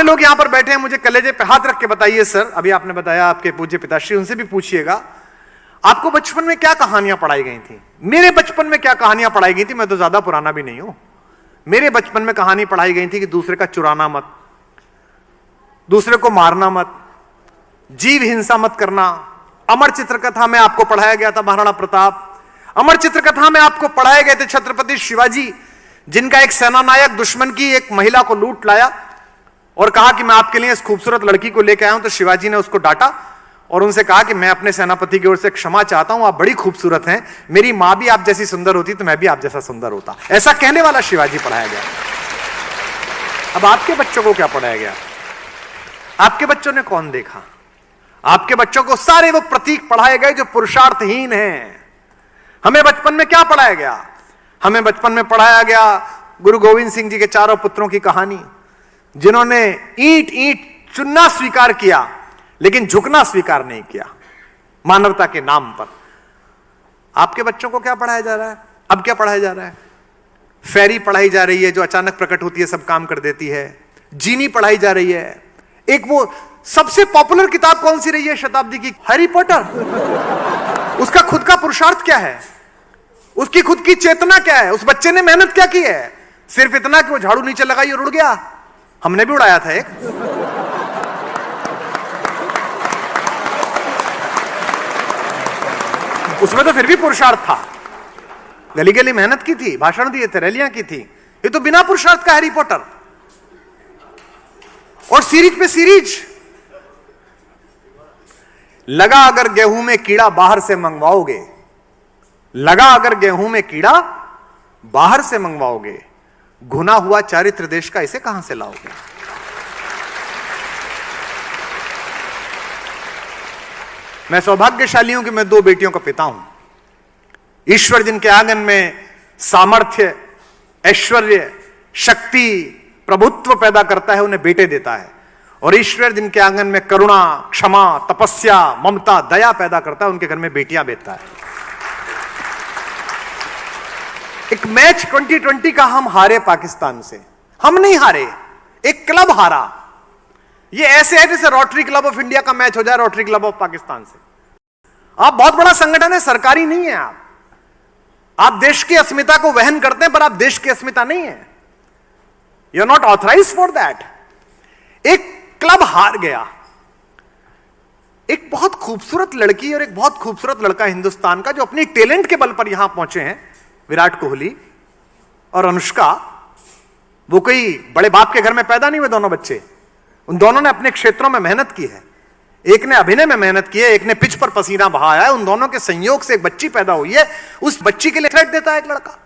सामने लोग यहां पर बैठे हैं, मुझे कलेजे पे हाथ रख के बताइए सर, अभी आपने बताया आपके पूज्य पिताश्री, उनसे भी पूछिएगा आपको बचपन में क्या कहानियां पढ़ाई गई थी? मेरे बचपन में क्या कहानियां पढ़ाई गई थी? मैं तो ज्यादा पुराना भी नहीं हूं। मेरे बचपन में कहानी पढ़ाई गई थी कि दूसरे का चुराना मत, दूसरे को मारना मत, जीव हिंसा मत करना। अमर चित्रकथा में आपको पढ़ाया गया था महाराणा प्रताप। अमर चित्रकथा में आपको पढ़ाए गए थे छत्रपति शिवाजी, जिनका एक सेनानायक दुश्मन की एक महिला को लूट लाया और कहा कि मैं आपके लिए इस खूबसूरत लड़की को लेकर आया हूं। तो शिवाजी ने उसको डांटा और उनसे कहा कि मैं अपने सेनापति की ओर से क्षमा चाहता हूं, आप बड़ी खूबसूरत हैं, मेरी मां भी आप जैसी सुंदर होती तो मैं भी आप जैसा सुंदर होता। ऐसा कहने वाला शिवाजी पढ़ाया गया। अब आपके बच्चों को क्या पढ़ाया गया? आपके बच्चों ने कौन देखा? आपके बच्चों को सारे वो प्रतीक पढ़ाए गए जो पुरुषार्थहीन हैं। हमें बचपन में क्या पढ़ाया गया? हमें बचपन में पढ़ाया गया गुरु गोविंद सिंह जी के चारों पुत्रों की कहानी, जिन्होंने ईंट ईंट चुनना स्वीकार किया लेकिन झुकना स्वीकार नहीं किया मानवता के नाम पर। आपके बच्चों को क्या पढ़ाया जा रहा है? अब क्या पढ़ाया जा रहा है? फेरी पढ़ाई जा रही है जो अचानक प्रकट होती है, सब काम कर देती है। जीनी पढ़ाई जा रही है। एक वो सबसे पॉपुलर किताब कौन सी रही है शताब्दी की? Harry Potter. उसका खुद का पुरुषार्थ क्या है? उसकी खुद की चेतना क्या है? उस बच्चे ने मेहनत क्या की है? सिर्फ इतना कि वो झाड़ू नीचे लगाई और उड़ गया। हमने भी उड़ाया था एक। उसमें तो फिर भी पुरुषार्थ था, गली गली मेहनत की थी, भाषण दिए थे, रैलियां की थी। ये तो बिना पुरुषार्थ का हैरी पॉटर। और सीरीज पे सीरीज। लगा अगर गेहूं में कीड़ा बाहर से मंगवाओगे, लगा अगर गेहूं में कीड़ा बाहर से मंगवाओगे, घुना हुआ चारित्र देश का इसे कहां से लाओगे? मैं सौभाग्यशाली हूं कि मैं 2 बेटियों का पिता हूं। ईश्वर जिनके आंगन में सामर्थ्य, ऐश्वर्य, शक्ति, प्रभुत्व पैदा करता है, उन्हें बेटे देता है। और ईश्वर जिनके आंगन में करुणा, क्षमा, तपस्या, ममता, दया पैदा करता है, उनके घर में बेटियां भेजता है। एक मैच 2020 का हम हारे पाकिस्तान से। हम नहीं हारे, एक क्लब हारा। ये ऐसे है जैसे रोटरी क्लब ऑफ इंडिया का मैच हो जाए रोटरी क्लब ऑफ पाकिस्तान से। आप बहुत बड़ा संगठन है, सरकारी नहीं है। आप देश की अस्मिता को वहन करते हैं, पर आप देश की अस्मिता नहीं है। You are not authorise for that. एक क्लब हार गया। एक बहुत खूबसूरत लड़की और एक बहुत खूबसूरत लड़का हिंदुस्तान का, जो अपनी टैलेंट के बल पर यहां पहुंचे हैं, विराट कोहली और अनुष्का। वो कोई बड़े बाप के घर में पैदा नहीं हुए दोनों बच्चे। उन दोनों ने अपने क्षेत्रों में मेहनत की है। एक ने अभिनय में मेहनत की है, एक ने पिच पर पसीना बहाया है। उन दोनों के संयोग से एक बच्ची पैदा हुई है। उस बच्ची के लिए थ्रेट देता है एक लड़का।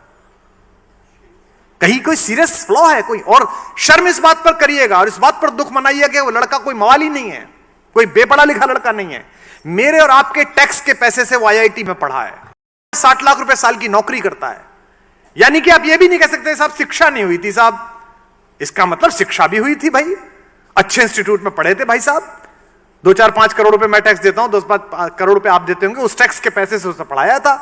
कहीं कोई सीरियस फ्लॉ है कोई? और शर्म इस बात पर करिएगा और इस बात पर दुख मनाइए कि वो लड़का कोई मवाली नहीं है, कोई बेपढ़ा लिखा लड़का नहीं है। मेरे और आपके टैक्स के पैसे से वो IIT में पढ़ा है, 60 लाख रुपए साल की नौकरी करता है। यानी कि आप ये भी नहीं कह सकते साहब शिक्षा नहीं हुई थी। साहब इसका मतलब शिक्षा भी हुई थी भाई, अच्छे इंस्टीट्यूट में पढ़े थे भाई साहब। 2-4-5 करोड़ रुपए मैं टैक्स देता हूं, 10 करोड़ रुपए आप देते होंगे, उस टैक्स के पैसे से उसे पढ़ाया था।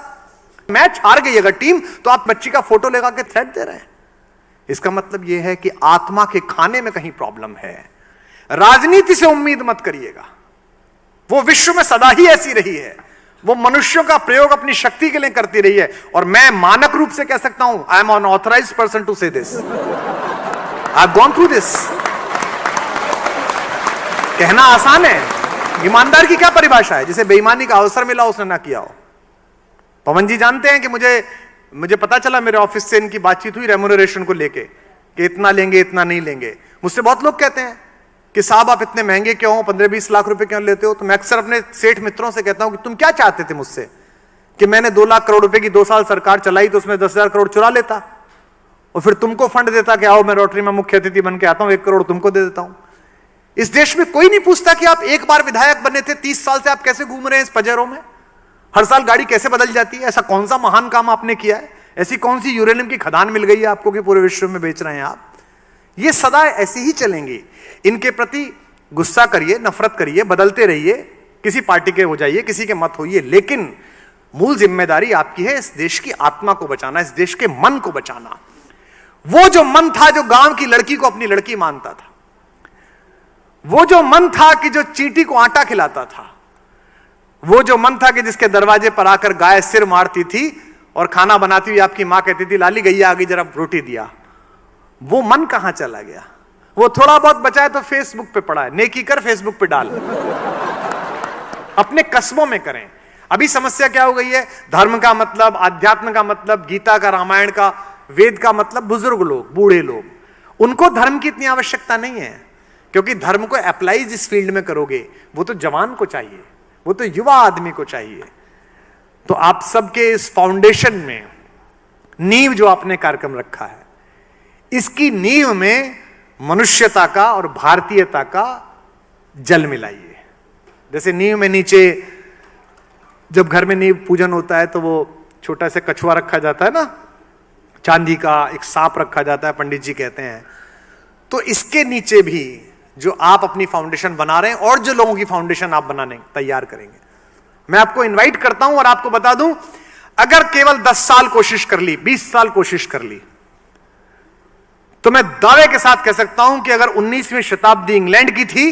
मैच हार गई अगर टीम, तो आप बच्ची का फोटो लगा के थ्रेट दे रहे हैं। इसका मतलब यह है कि आत्मा के खाने में कहीं प्रॉब्लम है। राजनीति से उम्मीद मत करिएगा, वो विश्व में सदा ही ऐसी रही है। वो मनुष्यों का प्रयोग अपनी शक्ति के लिए करती रही है। और मैं मानक रूप से कह सकता हूं, I am on authorise person to say this. I have gone through this. कहना आसान है, ईमानदार की क्या परिभाषा है? जिसे बेईमानी का अवसर मिला उसने ना किया हो। पवन जी जानते हैं कि मुझे पता चला, मेरे ऑफिस से इनकी बातचीत हुई रेम्यूनरेशन को लेके कि इतना लेंगे इतना नहीं लेंगे। मुझसे बहुत लोग कहते हैं कि साहब आप इतने महंगे क्यों हो, 15-20 लाख रुपए क्यों लेते हो? तो मैं अक्सर अपने सेठ मित्रों से कहता हूं कि तुम क्या चाहते थे मुझसे? कि मैंने 2 लाख करोड़ रुपए की 2 साल सरकार चलाई तो उसमें 10,000 करोड़ चुरा लेता और फिर तुमको फंड देता कि आओ मैं रोटरी में मुख्य अतिथि बन के आता हूं, 1 करोड़ तुमको दे देता हूं। इस देश में कोई नहीं पूछता कि आप एक बार विधायक बने थे, 30 साल से आप कैसे घूम रहे हैं इस पजेरों में, हर साल गाड़ी कैसे बदल जाती है? ऐसा कौन सा महान काम आपने किया है? ऐसी कौन सी यूरेनियम की खदान मिल गई है आपको कि पूरे विश्व में बेच रहे हैं आप? ये सदा ऐसी ही चलेंगी। इनके प्रति गुस्सा करिए, नफरत करिए, बदलते रहिए, किसी पार्टी के हो जाइए, किसी के मत होइए, लेकिन मूल जिम्मेदारी आपकी है इस देश की आत्मा को बचाना, इस देश के मन को बचाना। वो जो मन था जो गांव की लड़की को अपनी लड़की मानता था, वो जो मन था कि जो चींटी को आटा खिलाता था, वो जो मन था कि जिसके दरवाजे पर आकर गाय सिर मारती थी और खाना बनाती हुई आपकी मां कहती थी लाली गैया आ गई जरा रोटी दिया, वो मन कहां चला गया? वो थोड़ा बहुत बचा है तो फेसबुक पे पड़ा है, नेकी कर फेसबुक पे डाल, अपने कस्बों में करें। अभी समस्या क्या हो गई है? धर्म का मतलब, अध्यात्म का मतलब, गीता का, रामायण का, वेद का मतलब बुजुर्ग लोग, बूढ़े लोग, उनको धर्म की इतनी आवश्यकता नहीं है, क्योंकि धर्म को अप्लाई जिस फील्ड में करोगे वो तो जवान को चाहिए, वो तो युवा आदमी को चाहिए। तो आप सबके इस फाउंडेशन में नींव जो आपने कार्यक्रम रखा है, इसकी नींव में मनुष्यता का और भारतीयता का जल मिलाइए। जैसे नींव में नीचे जब घर में नींव पूजन होता है तो वो छोटा सा कछुआ रखा जाता है ना, चांदी का, एक सांप रखा जाता है, पंडित जी कहते हैं। तो इसके नीचे भी जो आप अपनी फाउंडेशन बना रहे हैं और जो लोगों की फाउंडेशन आप बनाने तैयार करेंगे, मैं आपको इनवाइट करता हूं और आपको बता दूं, अगर केवल 10 साल कोशिश कर ली, 20 साल कोशिश कर ली, तो मैं दावे के साथ कह सकता हूं कि अगर 19वीं शताब्दी इंग्लैंड की थी,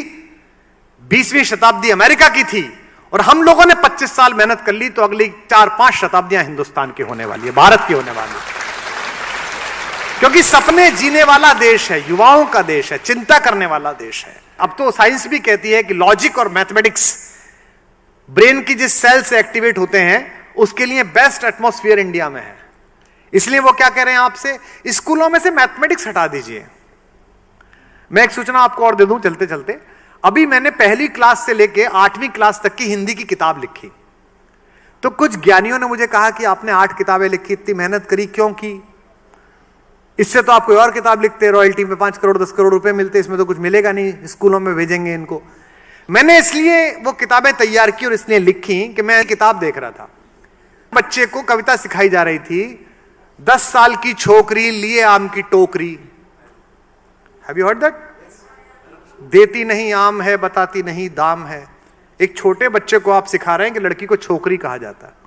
20वीं शताब्दी अमेरिका की थी, और हम लोगों ने 25 साल मेहनत कर ली, तो अगली 4-5 शताब्दियां हिंदुस्तान की होने वाली है, भारत की होने वाली है। क्योंकि सपने जीने वाला देश है, युवाओं का देश है, चिंता करने वाला देश है। अब तो साइंस भी कहती है कि लॉजिक और मैथमेटिक्स ब्रेन की जिस सेल से एक्टिवेट होते हैं, उसके लिए बेस्ट एटमॉस्फेयर इंडिया में है। इसलिए वो क्या कह रहे हैं आपसे, स्कूलों में से मैथमेटिक्स हटा दीजिए। मैं एक सूचना आपको और दे दूं चलते चलते, अभी मैंने पहली क्लास से लेके 8वीं क्लास तक की हिंदी की किताब लिखी, तो कुछ ज्ञानियों ने मुझे कहा कि आपने 8 किताबें लिखी, इतनी मेहनत करी क्यों की? इससे तो आप कोई और किताब लिखते, रॉयल्टी में 5 करोड़ 10 करोड़ रुपए मिलते, इसमें तो कुछ मिलेगा नहीं, स्कूलों में भेजेंगे इनको। मैंने इसलिए वो किताबें तैयार की और इसलिए लिखी कि मैं किताब देख रहा था, बच्चे को कविता सिखाई जा रही थी, 10 साल की छोकरी लिए आम की टोकरी। Have you heard that? देती नहीं आम है, बताती नहीं दाम है। एक छोटे बच्चे को आप सिखा रहे हैं कि लड़की को छोकरी कहा जाता है।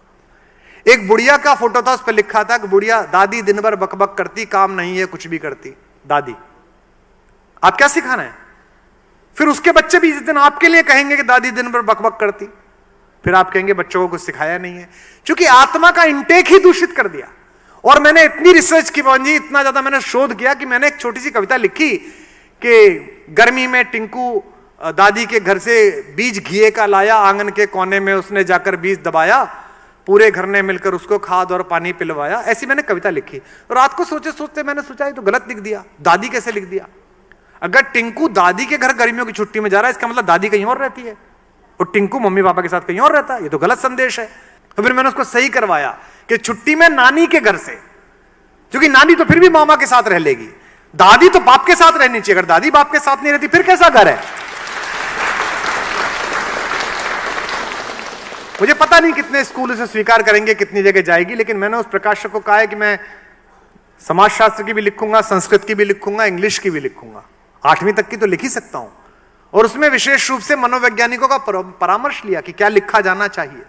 एक बुढ़िया का फोटो था, उस पर लिखा था कि बुढ़िया दादी दिन भर बकबक करती, काम नहीं है कुछ भी करती दादी। आप क्या सिखाना है? फिर उसके बच्चे भी इस दिन आपके लिए कहेंगे कि दादी दिन भर बकबक करती, फिर आप कहेंगे बच्चों को कुछ सिखाया नहीं है, क्योंकि आत्मा का इंटेक ही दूषित कर दिया। और मैंने इतनी रिसर्च की पवन जी, इतना ज्यादा मैंने शोध किया कि मैंने एक छोटी सी कविता लिखी कि गर्मी में टिंकू दादी के घर से बीज घिए का लाया, आंगन के कोने में उसने जाकर बीज दबाया, पूरे घर ने मिलकर उसको खाद और पानी पिलवाया। ऐसी मैंने कविता लिखी। तो रात को सोचे सोचते मैंने सोचा ये तो गलत लिख दिया, दादी कैसे लिख दिया? अगर टिंकू दादी के घर गर्मियों की छुट्टी में जा रहा है, इसका मतलब दादी कहीं और रहती है और टिंकू मम्मी पापा के साथ कहीं और रहता है, ये तो गलत संदेश है। तो फिर मैंने उसको सही करवाया कि छुट्टी में नानी के घर से, क्योंकि नानी तो फिर भी मामा के साथ रह लेगी, दादी तो बाप के साथ रहनी चाहिए। अगर दादी बाप के साथ नहीं रहती फिर कैसा घर है? मुझे पता नहीं कितने स्कूल इसे स्वीकार करेंगे, कितनी जगह जाएगी, लेकिन मैंने उस प्रकाशक को कहा है कि मैं समाजशास्त्र की भी लिखूंगा, संस्कृत की भी लिखूंगा, इंग्लिश की भी लिखूंगा, 8वीं तक की तो लिख ही सकता हूं। और उसमें विशेष रूप से मनोवैज्ञानिकों का परामर्श लिया कि क्या लिखा जाना चाहिए,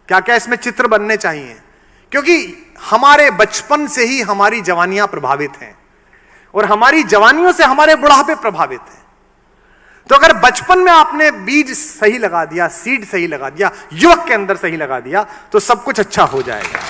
क्या क्या इसमें चित्र बनने चाहिए, क्योंकि हमारे बचपन से ही हमारी जवानियां प्रभावित हैं और हमारी जवानियों से हमारे बुढ़ापे प्रभावित हैं। तो अगर बचपन में आपने बीज सही लगा दिया, सीड सही लगा दिया, युवक के अंदर सही लगा दिया, तो सब कुछ अच्छा हो जाएगा।